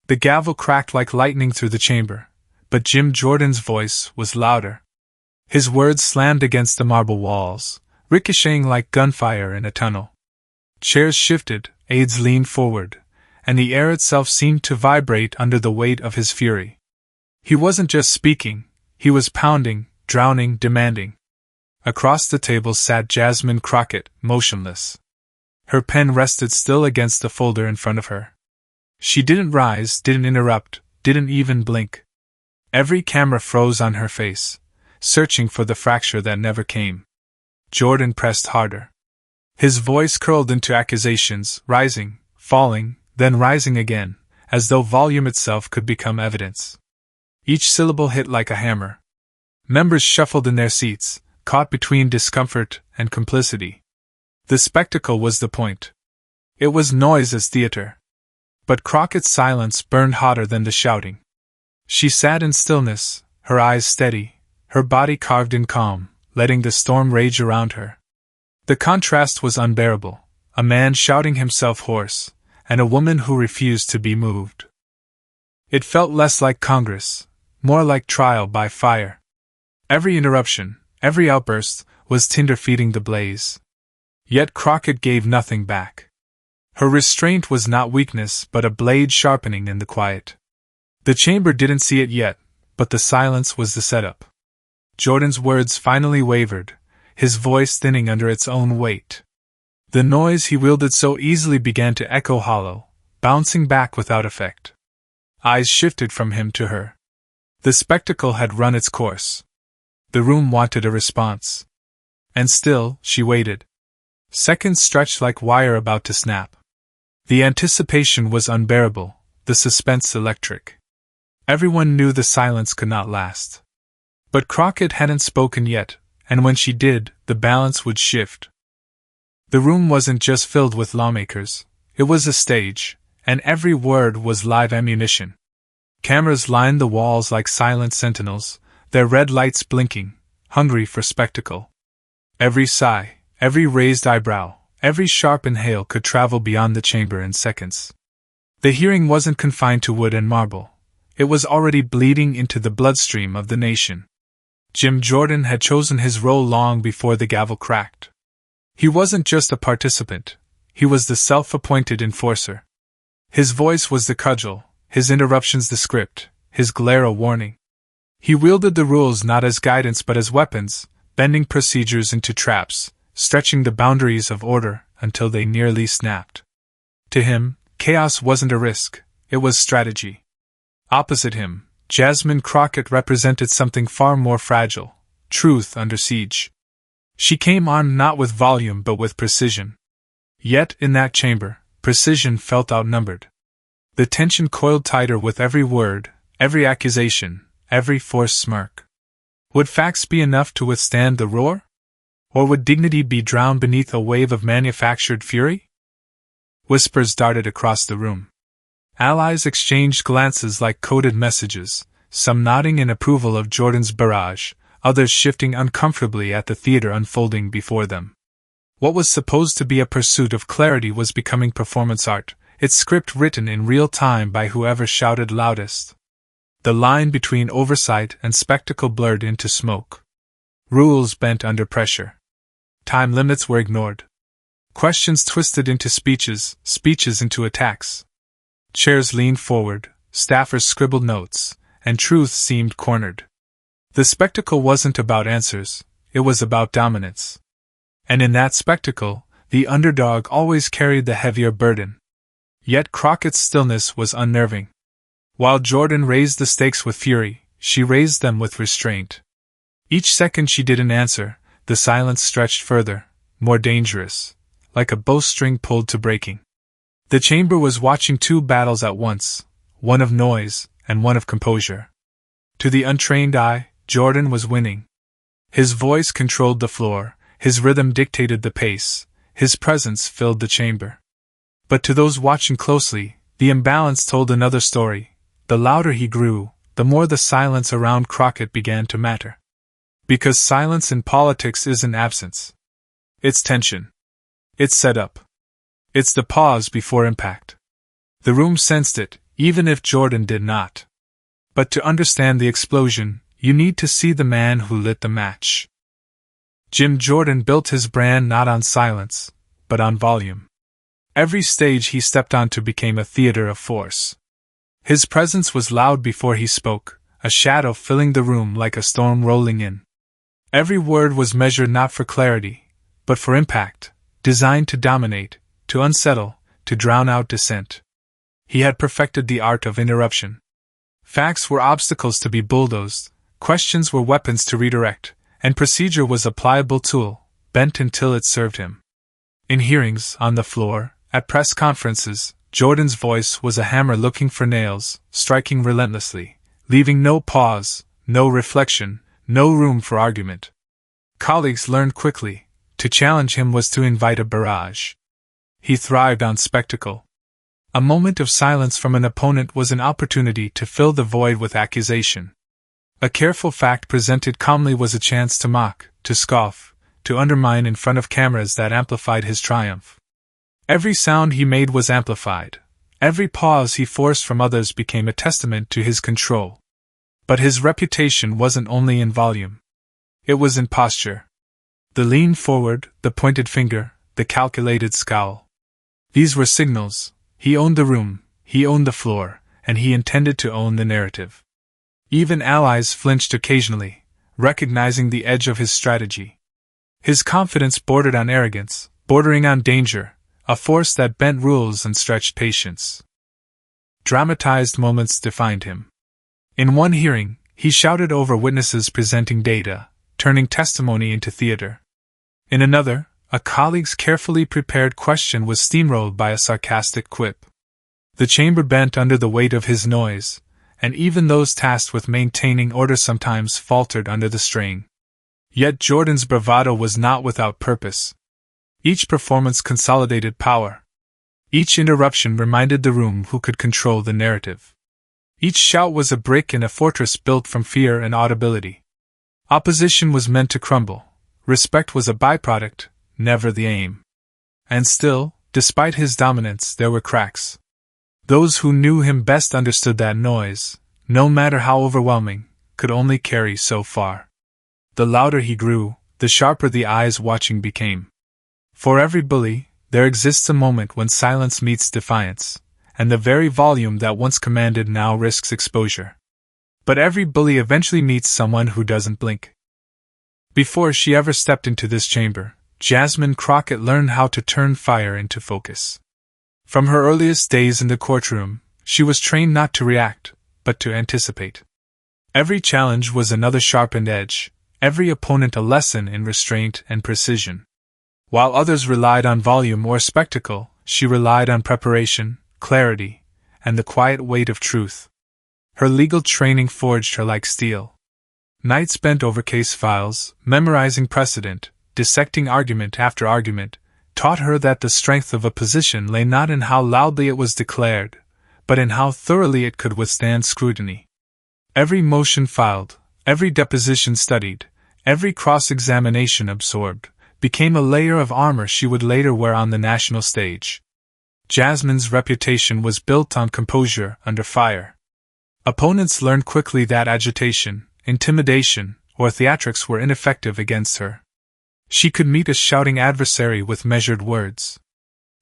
The gavel cracked like lightning through the chamber, but Jim Jordan's voice was louder. His words slammed against the marble walls, ricocheting like gunfire in a tunnel. Chairs shifted, aides leaned forward, and the air itself seemed to vibrate under the weight of his fury. He wasn't just speaking, he was pounding, drowning, demanding. Across the table sat Jasmine Crockett, motionless. Her pen rested still against the folder in front of her. She didn't rise, didn't interrupt, didn't even blink. Every camera froze on her face, searching for the fracture that never came. Jordan pressed harder. His voice curled into accusations, rising, falling, then rising again, as though volume itself could become evidence. Each syllable hit like a hammer. Members shuffled in their seats, caught between discomfort and complicity. The spectacle was the point. It was noise as theater. But Crockett's silence burned hotter than the shouting. She sat in stillness, her eyes steady, her body carved in calm, letting the storm rage around her. The contrast was unbearable, a man shouting himself hoarse, and a woman who refused to be moved. It felt less like Congress, more like trial by fire. Every interruption, every outburst, was tinder feeding the blaze. Yet Crockett gave nothing back. Her restraint was not weakness but a blade sharpening in the quiet. The chamber didn't see it yet, but the silence was the setup. Jordan's words finally wavered, his voice thinning under its own weight. The noise he wielded so easily began to echo hollow, bouncing back without effect. Eyes shifted from him to her. The spectacle had run its course. The room wanted a response. And still, she waited. Seconds stretched like wire about to snap. The anticipation was unbearable, the suspense electric. Everyone knew the silence could not last. But Crockett hadn't spoken yet, and when she did, the balance would shift. The room wasn't just filled with lawmakers, it was a stage, and every word was live ammunition. Cameras lined the walls like silent sentinels, their red lights blinking, hungry for spectacle. Every sigh, every raised eyebrow, every sharp inhale could travel beyond the chamber in seconds. The hearing wasn't confined to wood and marble. It was already bleeding into the bloodstream of the nation. Jim Jordan had chosen his role long before the gavel cracked. He wasn't just a participant, he was the self-appointed enforcer. His voice was the cudgel, his interruptions the script, his glare a warning. He wielded the rules not as guidance but as weapons, bending procedures into traps, stretching the boundaries of order until they nearly snapped. To him, chaos wasn't a risk, it was strategy. Opposite him, Jasmine Crockett represented something far more fragile, truth under siege. She came on not with volume but with precision. Yet, in that chamber, precision felt outnumbered. The tension coiled tighter with every word, every accusation, every forced smirk. Would facts be enough to withstand the roar? Or would dignity be drowned beneath a wave of manufactured fury? Whispers darted across the room. Allies exchanged glances like coded messages, some nodding in approval of Jordan's barrage, others shifting uncomfortably at the theater unfolding before them. What was supposed to be a pursuit of clarity was becoming performance art, its script written in real time by whoever shouted loudest. The line between oversight and spectacle blurred into smoke. Rules bent under pressure. Time limits were ignored. Questions twisted into speeches, speeches into attacks. Chairs leaned forward, staffers scribbled notes, and truth seemed cornered. The spectacle wasn't about answers, it was about dominance. And in that spectacle, the underdog always carried the heavier burden. Yet Crockett's stillness was unnerving. While Jordan raised the stakes with fury, she raised them with restraint. Each second she didn't answer, the silence stretched further, more dangerous, like a bowstring pulled to breaking. The chamber was watching two battles at once, one of noise and one of composure. To the untrained eye, Jordan was winning. His voice controlled the floor, his rhythm dictated the pace, his presence filled the chamber. But to those watching closely, the imbalance told another story. The louder he grew, the more the silence around Crockett began to matter. Because silence in politics isn't absence. It's tension. It's setup. It's the pause before impact. The room sensed it, even if Jordan did not. But to understand the explosion, you need to see the man who lit the match. Jim Jordan built his brand not on silence, but on volume. Every stage he stepped onto became a theater of force. His presence was loud before he spoke, a shadow filling the room like a storm rolling in. Every word was measured not for clarity, but for impact, designed to dominate, to unsettle, to drown out dissent. He had perfected the art of interruption. Facts were obstacles to be bulldozed, questions were weapons to redirect, and procedure was a pliable tool, bent until it served him. In hearings, on the floor, at press conferences, Jordan's voice was a hammer looking for nails, striking relentlessly, leaving no pause, no reflection, no room for argument. Colleagues learned quickly, to challenge him was to invite a barrage. He thrived on spectacle. A moment of silence from an opponent was an opportunity to fill the void with accusation. A careful fact presented calmly was a chance to mock, to scoff, to undermine in front of cameras that amplified his triumph. Every sound he made was amplified. Every pause he forced from others became a testament to his control. But his reputation wasn't only in volume. It was in posture. The lean forward, the pointed finger, the calculated scowl. These were signals. He owned the room, he owned the floor, and he intended to own the narrative. Even allies flinched occasionally, recognizing the edge of his strategy. His confidence bordered on arrogance, bordering on danger, a force that bent rules and stretched patience. Dramatized moments defined him. In one hearing, he shouted over witnesses presenting data, turning testimony into theater. In another, a colleague's carefully prepared question was steamrolled by a sarcastic quip. The chamber bent under the weight of his noise, and even those tasked with maintaining order sometimes faltered under the strain. Yet Jordan's bravado was not without purpose. Each performance consolidated power. Each interruption reminded the room who could control the narrative. Each shout was a brick in a fortress built from fear and audibility. Opposition was meant to crumble. Respect was a byproduct, never the aim. And still, despite his dominance, there were cracks. Those who knew him best understood that noise, no matter how overwhelming, could only carry so far. The louder he grew, the sharper the eyes watching became. For every bully, there exists a moment when silence meets defiance, and the very volume that once commanded now risks exposure. But every bully eventually meets someone who doesn't blink. Before she ever stepped into this chamber, Jasmine Crockett learned how to turn fire into focus. From her earliest days in the courtroom, she was trained not to react, but to anticipate. Every challenge was another sharpened edge, every opponent a lesson in restraint and precision. While others relied on volume or spectacle, she relied on preparation, clarity, and the quiet weight of truth. Her legal training forged her like steel. Nights spent over case files, memorizing precedent, dissecting argument after argument, taught her that the strength of a position lay not in how loudly it was declared, but in how thoroughly it could withstand scrutiny. Every motion filed, every deposition studied, every cross-examination absorbed, became a layer of armor she would later wear on the national stage. Jasmine's reputation was built on composure under fire. Opponents learned quickly that agitation, intimidation, or theatrics were ineffective against her. She could meet a shouting adversary with measured words.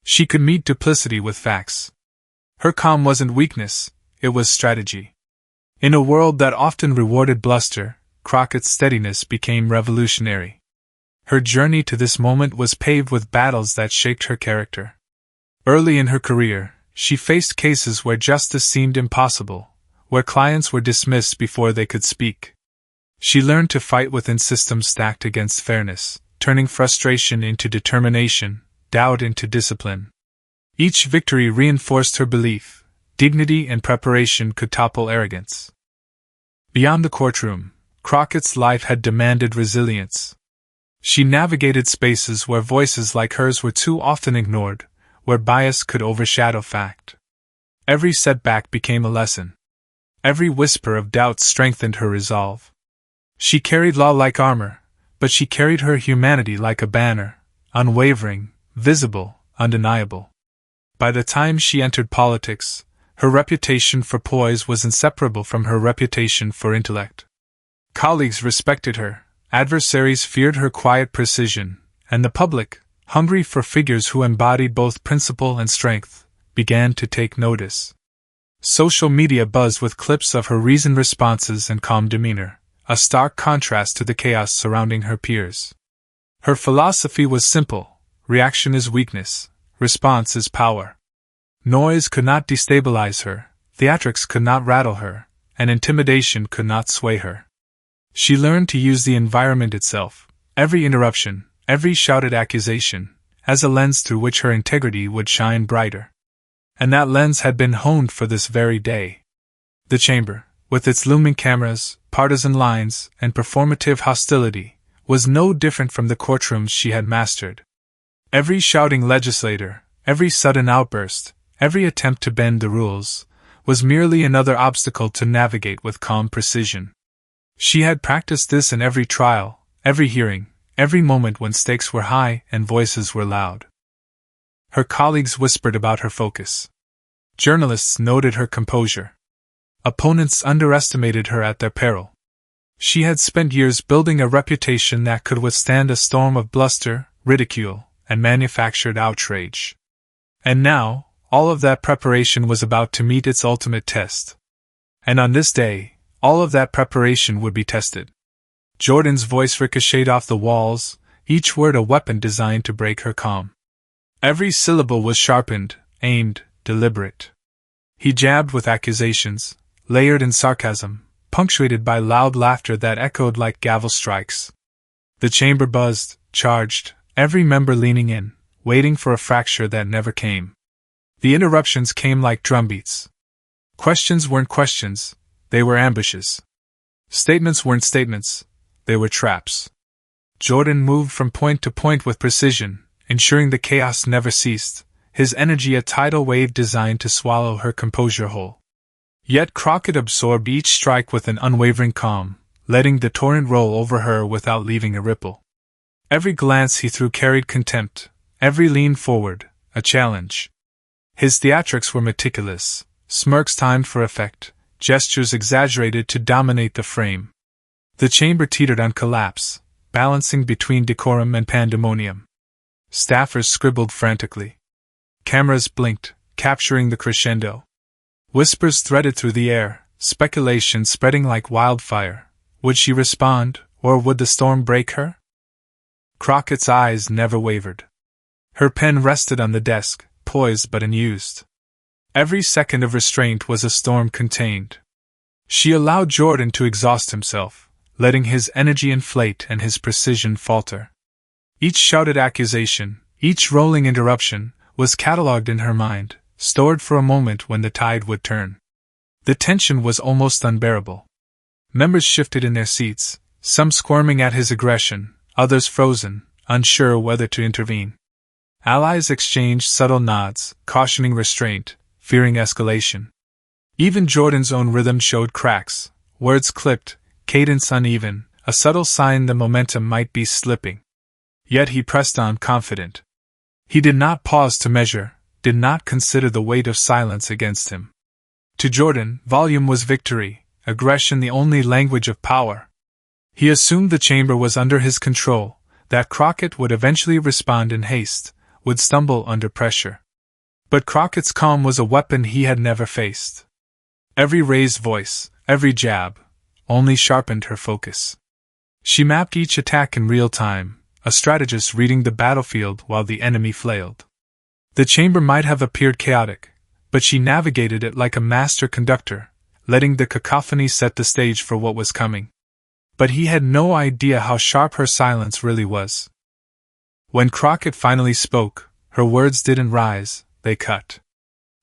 She could meet duplicity with facts. Her calm wasn't weakness, it was strategy. In a world that often rewarded bluster, Crockett's steadiness became revolutionary. Her journey to this moment was paved with battles that shaped her character. Early in her career, she faced cases where justice seemed impossible, where clients were dismissed before they could speak. She learned to fight within systems stacked against fairness, turning frustration into determination, doubt into discipline. Each victory reinforced her belief: dignity and preparation could topple arrogance. Beyond the courtroom, Crockett's life had demanded resilience. She navigated spaces where voices like hers were too often ignored, where bias could overshadow fact. Every setback became a lesson. Every whisper of doubt strengthened her resolve. She carried law like armor, but she carried her humanity like a banner, unwavering, visible, undeniable. By the time she entered politics, Her reputation for poise was inseparable from her reputation for intellect. Colleagues respected her, adversaries feared her quiet precision, and the public, hungry for figures who embodied both principle and strength, began to take notice. Social media buzzed with clips of her reasoned responses and calm demeanor, a stark contrast to the chaos surrounding her peers. Her philosophy was simple: reaction is weakness, response is power. Noise could not destabilize her, theatrics could not rattle her, and intimidation could not sway her. She learned to use the environment itself, every interruption, every shouted accusation, as a lens through which her integrity would shine brighter. And that lens had been honed for this very day. The chamber, with its looming cameras, partisan lines, and performative hostility, was no different from the courtrooms she had mastered. Every shouting legislator, every sudden outburst, every attempt to bend the rules, was merely another obstacle to navigate with calm precision. She had practiced this in every trial, every hearing, every moment when stakes were high and voices were loud. Her colleagues whispered about her focus. Journalists noted her composure. Opponents underestimated her at their peril. She had spent years building a reputation that could withstand a storm of bluster, ridicule, and manufactured outrage. And now, all of that preparation was about to meet its ultimate test. And on this day, all of that preparation would be tested. Jordan's voice ricocheted off the walls, each word a weapon designed to break her calm. Every syllable was sharpened, aimed, deliberate. He jabbed with accusations, layered in sarcasm, punctuated by loud laughter that echoed like gavel strikes. The chamber buzzed, charged, every member leaning in, waiting for a fracture that never came. The interruptions came like drumbeats. Questions weren't questions, they were ambushes. Statements weren't statements, they were traps. Jordan moved from point to point with precision, ensuring the chaos never ceased, his energy a tidal wave designed to swallow her composure whole. Yet Crockett absorbed each strike with an unwavering calm, letting the torrent roll over her without leaving a ripple. Every glance he threw carried contempt, every lean forward, a challenge. His theatrics were meticulous, smirks timed for effect, gestures exaggerated to dominate the frame. The chamber teetered on collapse, balancing between decorum and pandemonium. Staffers scribbled frantically. Cameras blinked, capturing the crescendo. Whispers threaded through the air, speculation spreading like wildfire. Would she respond, or would the storm break her? Crockett's eyes never wavered. Her pen rested on the desk, poised but unused. Every second of restraint was a storm contained. She allowed Jordan to exhaust himself, letting his energy inflate and his precision falter. Each shouted accusation, each rolling interruption, was catalogued in her mind, stored for a moment when the tide would turn. The tension was almost unbearable. Members shifted in their seats, some squirming at his aggression, others frozen, unsure whether to intervene. Allies exchanged subtle nods, cautioning restraint, fearing escalation. Even Jordan's own rhythm showed cracks, words clipped, cadence uneven, a subtle sign the momentum might be slipping. Yet he pressed on confident. He did not pause to measure, did not consider the weight of silence against him. To Jordan, volume was victory, aggression the only language of power. He assumed the chamber was under his control, that Crockett would eventually respond in haste, would stumble under pressure. But Crockett's calm was a weapon he had never faced. Every raised voice, every jab, only sharpened her focus. She mapped each attack in real time, a strategist reading the battlefield while the enemy flailed. The chamber might have appeared chaotic, but she navigated it like a master conductor, letting the cacophony set the stage for what was coming. But he had no idea how sharp her silence really was. When Crockett finally spoke, her words didn't rise, they cut.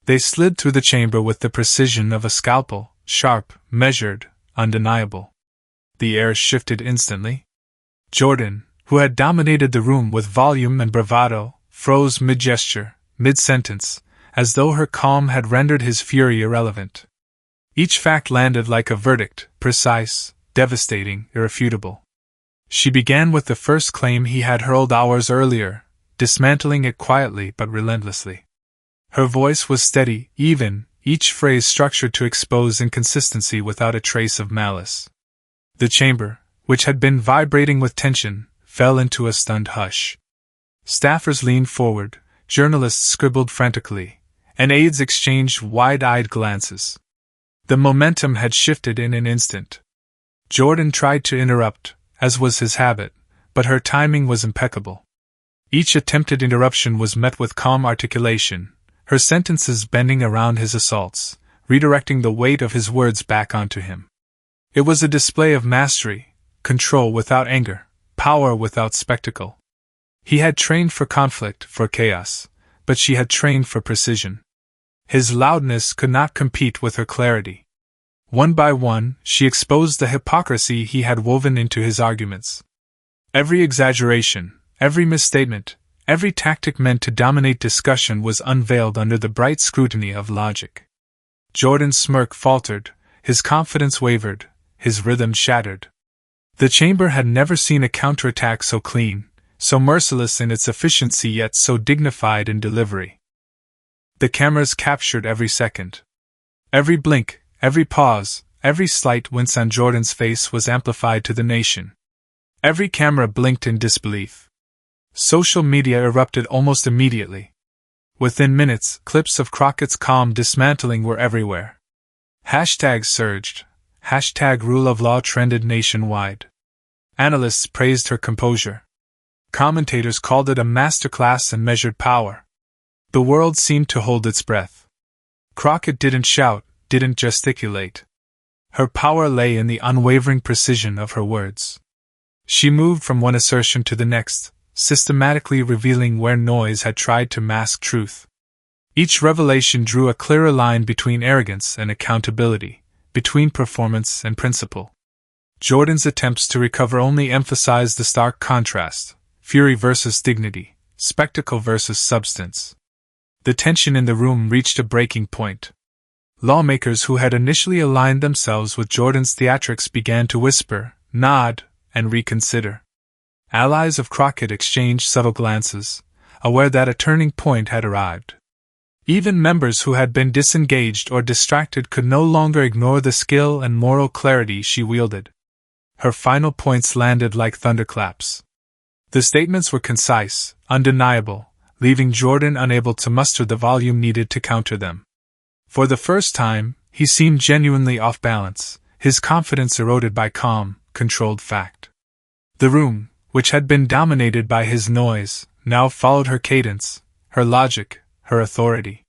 They slid through the chamber with the precision of a scalpel, sharp, measured, undeniable. The air shifted instantly. Jordan, who had dominated the room with volume and bravado, froze mid-gesture, mid-sentence, as though her calm had rendered his fury irrelevant. Each fact landed like a verdict, precise, devastating, irrefutable. She began with the first claim he had hurled hours earlier, dismantling it quietly but relentlessly. Her voice was steady, even, each phrase structured to expose inconsistency without a trace of malice. The chamber, which had been vibrating with tension, fell into a stunned hush. Staffers leaned forward, journalists scribbled frantically, and aides exchanged wide-eyed glances. The momentum had shifted in an instant. Jordan tried to interrupt, as was his habit, but her timing was impeccable. Each attempted interruption was met with calm articulation, her sentences bending around his assaults, redirecting the weight of his words back onto him. It was a display of mastery, control without anger, power without spectacle. He had trained for conflict, for chaos, but she had trained for precision. His loudness could not compete with her clarity. One by one, she exposed the hypocrisy he had woven into his arguments. Every exaggeration, every misstatement, every tactic meant to dominate discussion was unveiled under the bright scrutiny of logic. Jordan's smirk faltered, his confidence wavered, his rhythm shattered. The chamber had never seen a counterattack so clean, so merciless in its efficiency yet so dignified in delivery. The cameras captured every second. Every blink, every pause, every slight wince on Jordan's face was amplified to the nation. Every camera blinked in disbelief. Social media erupted almost immediately. Within minutes, clips of Crockett's calm dismantling were everywhere. Hashtags surged. Hashtag rule of law trended nationwide. Analysts praised her composure. Commentators called it a masterclass in measured power. The world seemed to hold its breath. Crockett didn't shout, didn't gesticulate. Her power lay in the unwavering precision of her words. She moved from one assertion to the next, systematically revealing where noise had tried to mask truth. Each revelation drew a clearer line between arrogance and accountability, between performance and principle. Jordan's attempts to recover only emphasized the stark contrast: fury versus dignity, spectacle versus substance. The tension in the room reached a breaking point. Lawmakers who had initially aligned themselves with Jordan's theatrics began to whisper, nod, and reconsider. Allies of Crockett exchanged subtle glances, aware that a turning point had arrived. Even members who had been disengaged or distracted could no longer ignore the skill and moral clarity she wielded. Her final points landed like thunderclaps. The statements were concise, undeniable, leaving Jordan unable to muster the volume needed to counter them. For the first time, he seemed genuinely off balance, his confidence eroded by calm, controlled fact. The room, which had been dominated by his noise, now followed her cadence, her logic, her authority.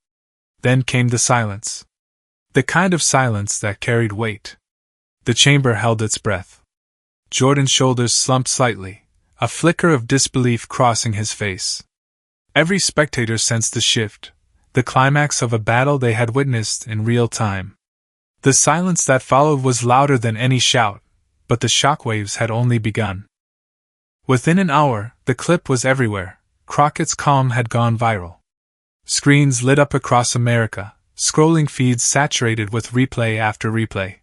Then came the silence. The kind of silence that carried weight. The chamber held its breath. Jordan's shoulders slumped slightly, a flicker of disbelief crossing his face. Every spectator sensed the shift, the climax of a battle they had witnessed in real time. The silence that followed was louder than any shout, but the shockwaves had only begun. Within an hour, the clip was everywhere. Crockett's calm had gone viral. Screens lit up across America, scrolling feeds saturated with replay after replay.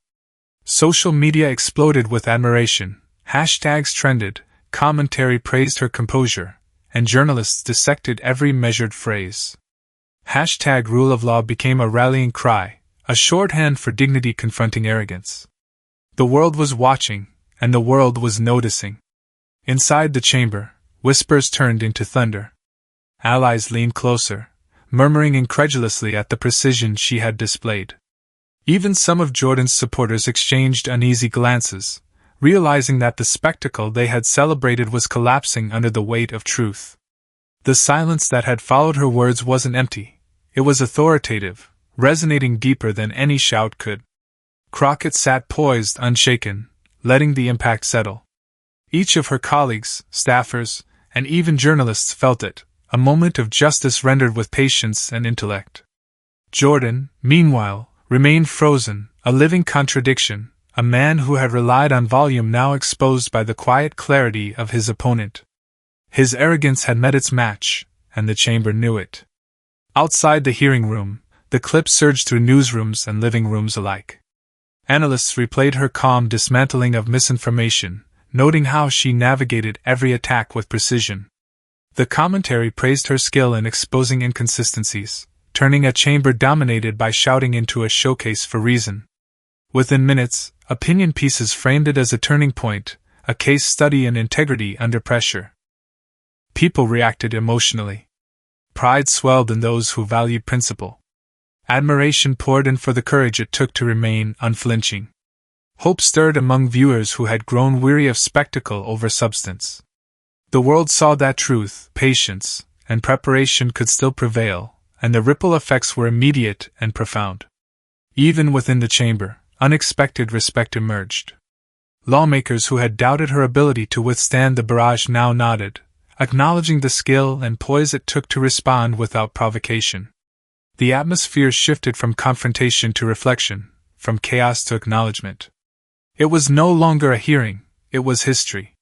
Social media exploded with admiration, hashtags trended, commentary praised her composure, and journalists dissected every measured phrase. Hashtag rule of law became a rallying cry, a shorthand for dignity confronting arrogance. The world was watching, and the world was noticing. Inside the chamber, whispers turned into thunder. Allies leaned closer, murmuring incredulously at the precision she had displayed. Even some of Jordan's supporters exchanged uneasy glances, realizing that the spectacle they had celebrated was collapsing under the weight of truth. The silence that had followed her words wasn't empty, it was authoritative, resonating deeper than any shout could. Crockett sat poised, unshaken, letting the impact settle. Each of her colleagues, staffers, and even journalists felt it, a moment of justice rendered with patience and intellect. Jordan, meanwhile, remained frozen, a living contradiction, a man who had relied on volume now exposed by the quiet clarity of his opponent. His arrogance had met its match, and the chamber knew it. Outside the hearing room, the clip surged through newsrooms and living rooms alike. Analysts replayed her calm dismantling of misinformation, noting how she navigated every attack with precision. The commentary praised her skill in exposing inconsistencies, turning a chamber dominated by shouting into a showcase for reason. Within minutes, opinion pieces framed it as a turning point, a case study in integrity under pressure. People reacted emotionally. Pride swelled in those who valued principle. Admiration poured in for the courage it took to remain unflinching. Hope stirred among viewers who had grown weary of spectacle over substance. The world saw that truth, patience, and preparation could still prevail, and the ripple effects were immediate and profound. Even within the chamber, unexpected respect emerged. Lawmakers who had doubted her ability to withstand the barrage now nodded, acknowledging the skill and poise it took to respond without provocation. The atmosphere shifted from confrontation to reflection, from chaos to acknowledgement. It was no longer a hearing, it was history.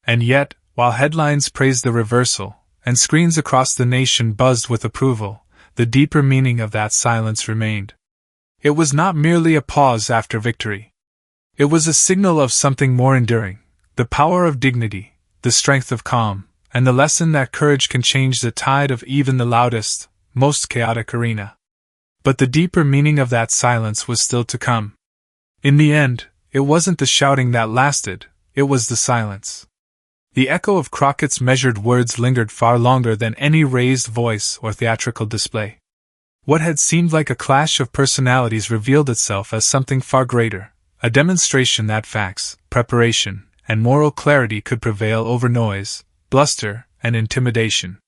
And yet, while headlines praised the reversal, and screens across the nation buzzed with approval, the deeper meaning of that silence remained. It was not merely a pause after victory. It was a signal of something more enduring, the power of dignity, the strength of calm, and the lesson that courage can change the tide of even the loudest, most chaotic arena. But the deeper meaning of that silence was still to come. In the end, it wasn't the shouting that lasted, it was the silence. The echo of Crockett's measured words lingered far longer than any raised voice or theatrical display. What had seemed like a clash of personalities revealed itself as something far greater, a demonstration that facts, preparation, and moral clarity could prevail over noise, bluster, and intimidation.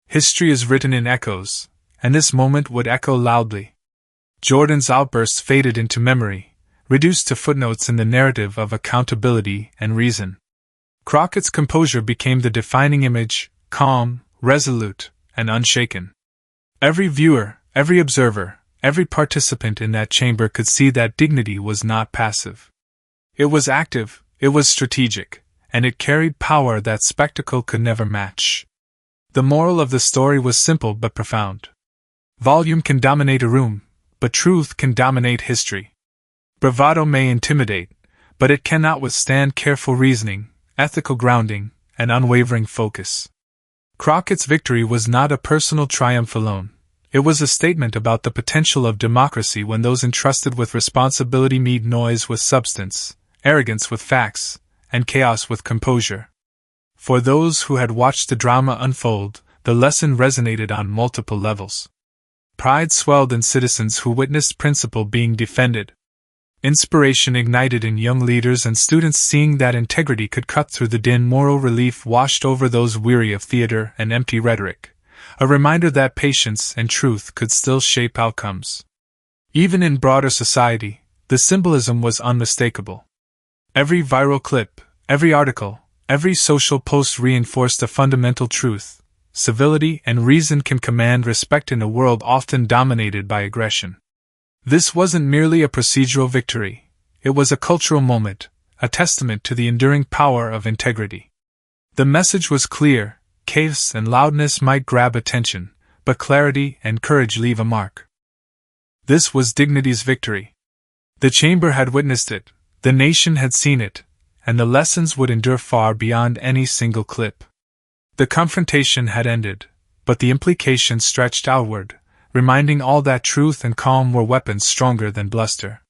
History is written in echoes, and this moment would echo loudly. Jordan's outbursts faded into memory, reduced to footnotes in the narrative of accountability and reason. Crockett's composure became the defining image, calm, resolute, and unshaken. Every viewer, every observer, every participant in that chamber could see that dignity was not passive. It was active, it was strategic, and it carried power that spectacle could never match. The moral of the story was simple but profound. Volume can dominate a room, but truth can dominate history. Bravado may intimidate, but it cannot withstand careful reasoning, ethical grounding, and unwavering focus. Crockett's victory was not a personal triumph alone. It was a statement about the potential of democracy when those entrusted with responsibility meet noise with substance, arrogance with facts, and chaos with composure. For those who had watched the drama unfold, the lesson resonated on multiple levels. Pride swelled in citizens who witnessed principle being defended. Inspiration ignited in young leaders and students seeing that integrity could cut through the din. Moral relief washed over those weary of theater and empty rhetoric, a reminder that patience and truth could still shape outcomes. Even in broader society, the symbolism was unmistakable. Every viral clip, every article, every social post reinforced a fundamental truth: civility and reason can command respect in a world often dominated by aggression. This wasn't merely a procedural victory, it was a cultural moment, a testament to the enduring power of integrity. The message was clear: chaos and loudness might grab attention, but clarity and courage leave a mark. This was dignity's victory. The chamber had witnessed it, the nation had seen it, and the lessons would endure far beyond any single clip. The confrontation had ended, but the implications stretched outward, reminding all that truth and calm were weapons stronger than bluster.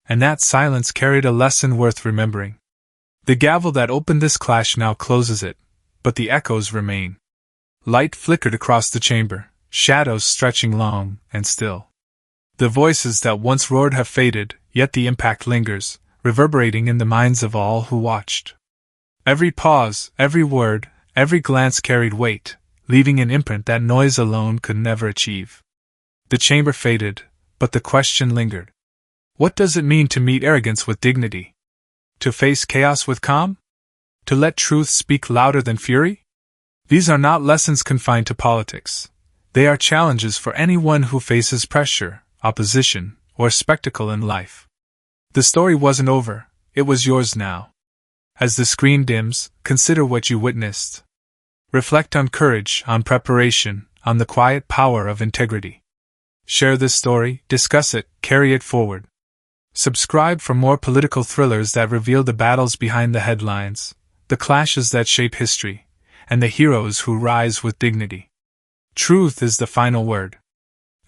And that silence carried a lesson worth remembering. The gavel that opened this clash now closes it, but the echoes remain. Light flickered across the chamber, shadows stretching long and still. The voices that once roared have faded, yet the impact lingers, reverberating in the minds of all who watched. Every pause, every word, every glance carried weight, leaving an imprint that noise alone could never achieve. The chamber faded, but the question lingered. What does it mean to meet arrogance with dignity? To face chaos with calm? To let truth speak louder than fury? These are not lessons confined to politics. They are challenges for anyone who faces pressure, opposition, or spectacle in life. The story wasn't over, it was yours now. As the screen dims, consider what you witnessed. Reflect on courage, on preparation, on the quiet power of integrity. Share this story, discuss it, carry it forward. Subscribe for more political thrillers that reveal the battles behind the headlines, the clashes that shape history, and the heroes who rise with dignity. Truth is the final word.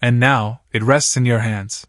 And now, it rests in your hands.